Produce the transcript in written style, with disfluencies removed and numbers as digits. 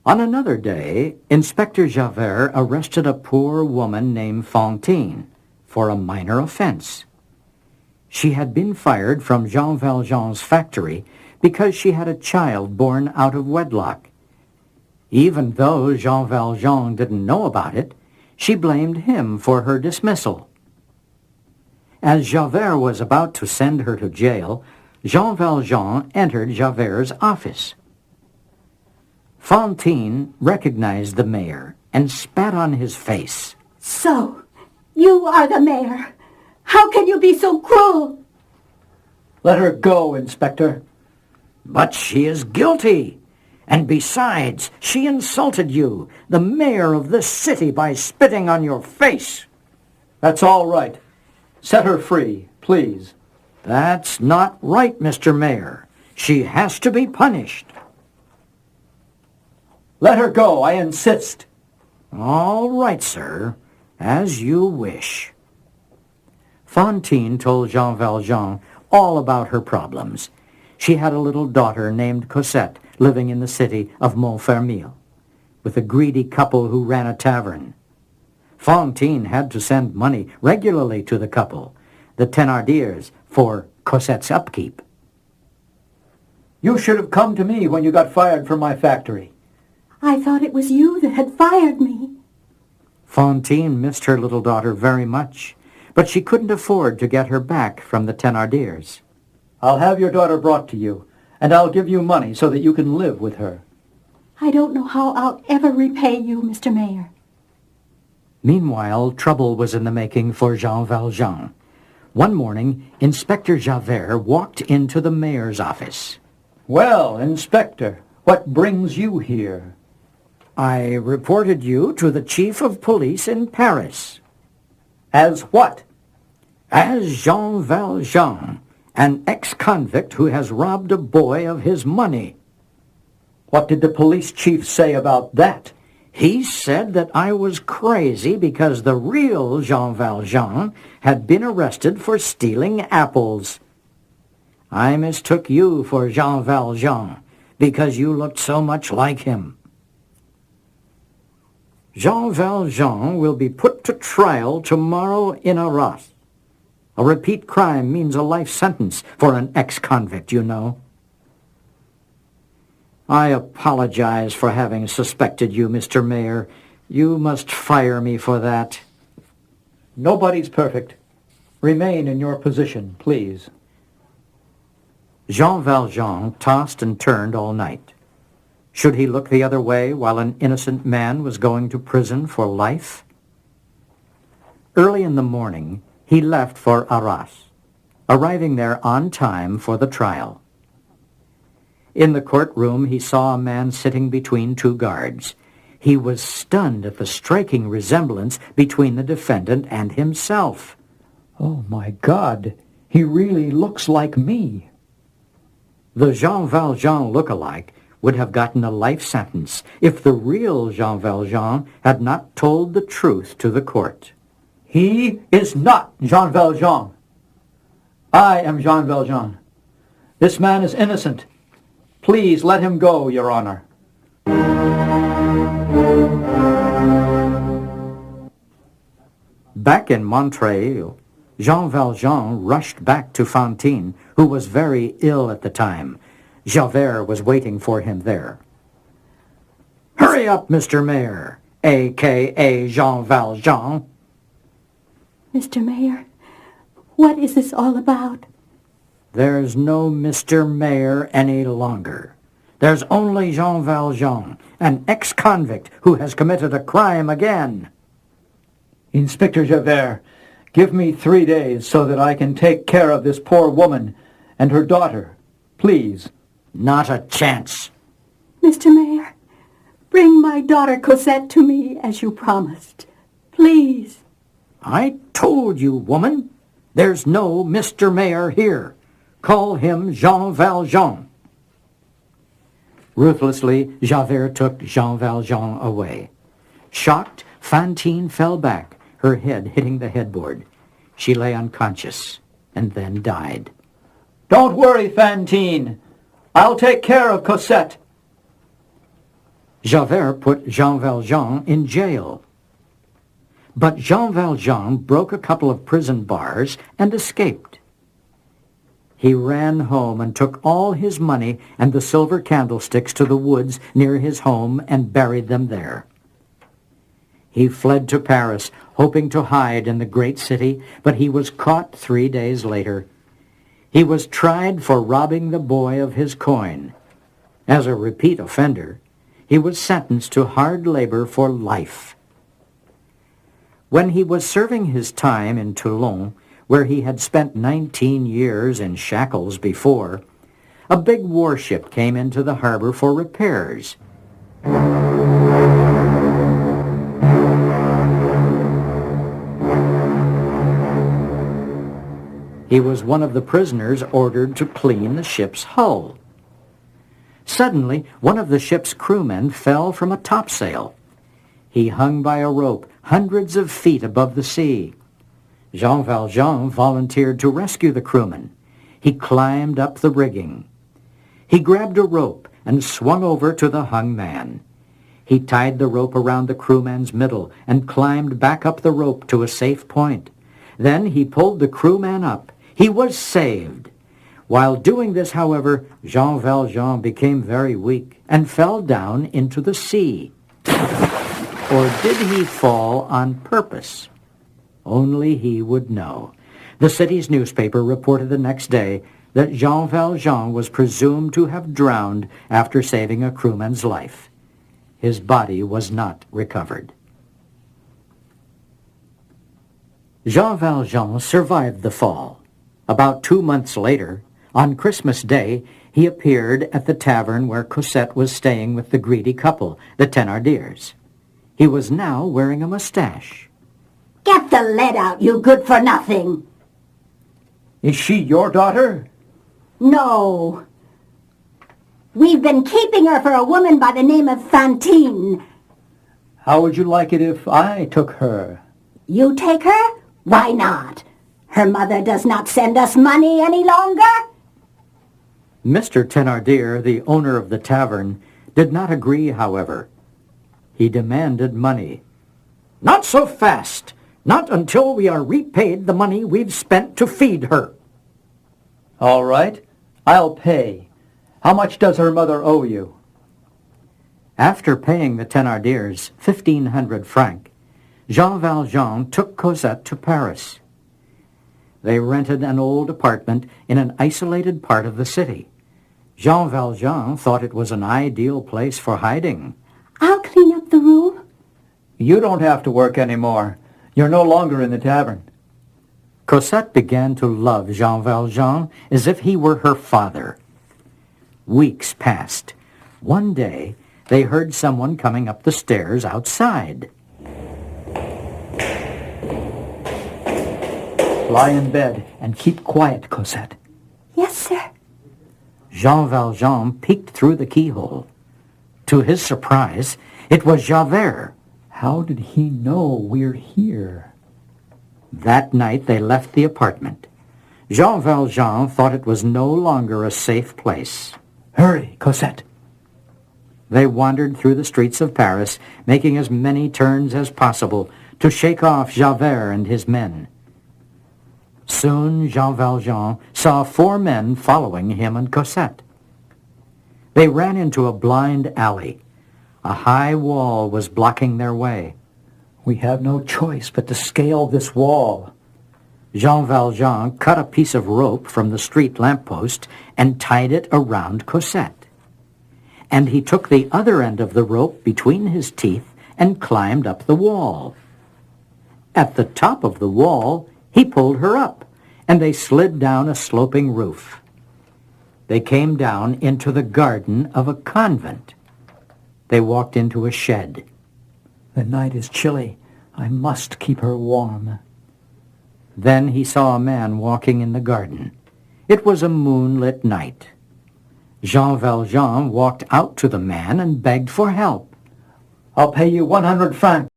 On another day, Inspector Javert arrested a poor woman named Fantine for a minor offense. She had been fired from Jean Valjean's factory because she had a child born out of wedlock. Even though Jean Valjean didn't know about it, she blamed him for her dismissal. As Javert was about to send her to jail, Jean Valjean entered Javert's office. Fantine recognized the mayor and spat on his face. So, you are the mayor. How can you be so cruel? Let her go, Inspector. But she is guilty. And besides, she insulted you, the mayor of this city, by spitting on your face. That's all right. Set her free, please. That's not right, Mr. Mayor. She has to be punished. Let her go, I insist. All right, sir. As you wish. Fantine told Jean Valjean all about her problems. She had a little daughter named Cosette living in the city of Montfermeil, with a greedy couple who ran a tavern. Fantine had to send money regularly to the couple, the Thénardiers, for Cosette's upkeep. You should have come to me when you got fired from my factory. I thought it was you that had fired me. Fantine missed her little daughter very much, but she couldn't afford to get her back from the Thénardiers. I'll have your daughter brought to you, and I'll give you money so that you can live with her. I don't know how I'll ever repay you, Mr. Mayor. Meanwhile, trouble was in the making for Jean Valjean. One morning, Inspector Javert walked into the mayor's office. Well, Inspector, what brings you here? I reported you to the chief of police in Paris. As what? As Jean Valjean, an ex-convict who has robbed a boy of his money. What did the police chief say about that? He said that I was crazy because the real Jean Valjean had been arrested for stealing apples. I mistook you for Jean Valjean because you looked so much like him. Jean Valjean will be put to trial tomorrow in Arras. A repeat crime means a life sentence for an ex-convict, you know. I apologize for having suspected you, Mr. Mayor. You must fire me for that. Nobody's perfect. Remain in your position, please. Jean Valjean tossed and turned all night. Should he look the other way while an innocent man was going to prison for life? Early in the morning, he left for Arras, arriving there on time for the trial. In the courtroom, he saw a man sitting between two guards. He was stunned at the striking resemblance between the defendant and himself. Oh, my God, he really looks like me. The Jean Valjean look-alike would have gotten a life sentence if the real Jean Valjean had not told the truth to the court. He is not Jean Valjean. I am Jean Valjean. This man is innocent. Please let him go, Your Honor. Back in Montreuil, Jean Valjean rushed back to Fantine, who was very ill at the time. Javert was waiting for him there. Hurry up, Mr. Mayor, a.k.a. Jean Valjean. Mr. Mayor, what is this all about? There's no Mr. Mayor any longer. There's only Jean Valjean, an ex-convict who has committed a crime again. Inspector Javert, give me 3 days so that I can take care of this poor woman and her daughter. Please. Not a chance. Mr. Mayor, bring my daughter Cosette to me as you promised. Please. I told you, woman. There's no Mr. Mayor here. Call him Jean Valjean. Ruthlessly, Javert took Jean Valjean away. Shocked, Fantine fell back, her head hitting the headboard. She lay unconscious and then died. Don't worry, Fantine. I'll take care of Cosette. Javert put Jean Valjean in jail. But Jean Valjean broke a couple of prison bars and escaped. He ran home and took all his money and the silver candlesticks to the woods near his home and buried them there. He fled to Paris, hoping to hide in the great city, but he was caught 3 days later. He was tried for robbing the boy of his coin. As a repeat offender, he was sentenced to hard labor for life. When he was serving his time in Toulon, where he had spent 19 years in shackles before, a big warship came into the harbor for repairs. He was one of the prisoners ordered to clean the ship's hull. Suddenly, one of the ship's crewmen fell from a topsail. He hung by a rope hundreds of feet above the sea. Jean Valjean volunteered to rescue the crewman. He climbed up the rigging. He grabbed a rope and swung over to the hung man. He tied the rope around the crewman's middle and climbed back up the rope to a safe point. Then he pulled the crewman up. He was saved. While doing this, however, Jean Valjean became very weak and fell down into the sea. Or did he fall on purpose? Only he would know. The city's newspaper reported the next day that Jean Valjean was presumed to have drowned after saving a crewman's life. His body was not recovered. Jean Valjean survived the fall. About 2 months later, on Christmas Day, he appeared at the tavern where Cosette was staying with the greedy couple, the Thénardiers. He was now wearing a mustache. Get the lead out, you good-for-nothing. Is she your daughter? No. We've been keeping her for a woman by the name of Fantine. How would you like it if I took her? You take her? Why not? Her mother does not send us money any longer. Mr. Thénardier, the owner of the tavern, did not agree, however. He demanded money. "Not so fast! Not until we are repaid the money we've spent to feed her." All right, I'll pay. How much does her mother owe you? After paying the Thénardiers 1,500 francs, Jean Valjean took Cosette to Paris. They rented an old apartment in an isolated part of the city. Jean Valjean thought it was an ideal place for hiding. I'll clean up the room. You don't have to work anymore. You're no longer in the tavern. Cosette began to love Jean Valjean as if he were her father. Weeks passed. One day, they heard someone coming up the stairs outside. Lie in bed and keep quiet, Cosette. Yes, sir. Jean Valjean peeked through the keyhole. To his surprise, it was Javert. How did he know we're here? That night they left the apartment. Jean Valjean thought it was no longer a safe place. Hurry, Cosette. They wandered through the streets of Paris, making as many turns as possible to shake off Javert and his men. Soon Jean Valjean saw 4 men following him and Cosette. They ran into a blind alley. A high wall was blocking their way. We have no choice but to scale this wall. Jean Valjean cut a piece of rope from the street lamppost and tied it around Cosette. And he took the other end of the rope between his teeth and climbed up the wall. At the top of the wall, he pulled her up, and they slid down a sloping roof. They came down into the garden of a convent. They walked into a shed. The night is chilly. I must keep her warm. Then he saw a man walking in the garden. It was a moonlit night. Jean Valjean walked out to the man and begged for help. I'll pay you 100 francs.